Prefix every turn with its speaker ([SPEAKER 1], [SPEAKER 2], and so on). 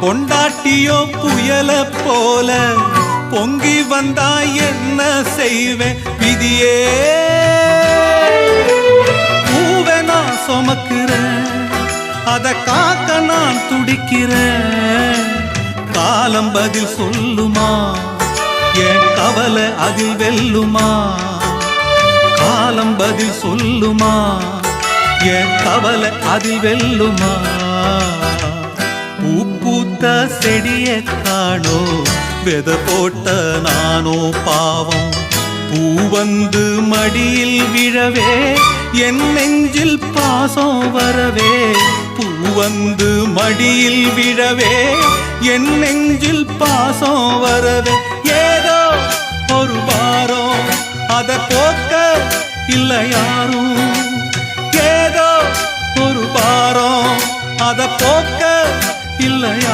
[SPEAKER 1] பொண்டாட்டியோ புயல போல பொங்கி வந்தா என்ன செய்வேன் விதியே. பூவை நான் சுமக்கிறேன், அத காக்க நான் துடிக்கிறேன். காலம் பதில் சொல்லுமா, என் கவலை அதில் வெல்லுமா. காலம் பதில் சொல்லுமா, என் கவலை அதில் வெல்லுமா. பூ பூத்த செடிய காணோ, வெத போட்ட நானோ பாவம். பூ வந்து மடியில் விழவே, என் நெஞ்சில் பாசம் வரவே. பூ வந்து மடியில் விழவே, என் நெஞ்சில் பாசம் வரவே. ஏதோ ஒரு வாரம் அத போக்க இல்ல யாரும். ஏதோ ஒரு வாரம் அத போக்க இல்லையா.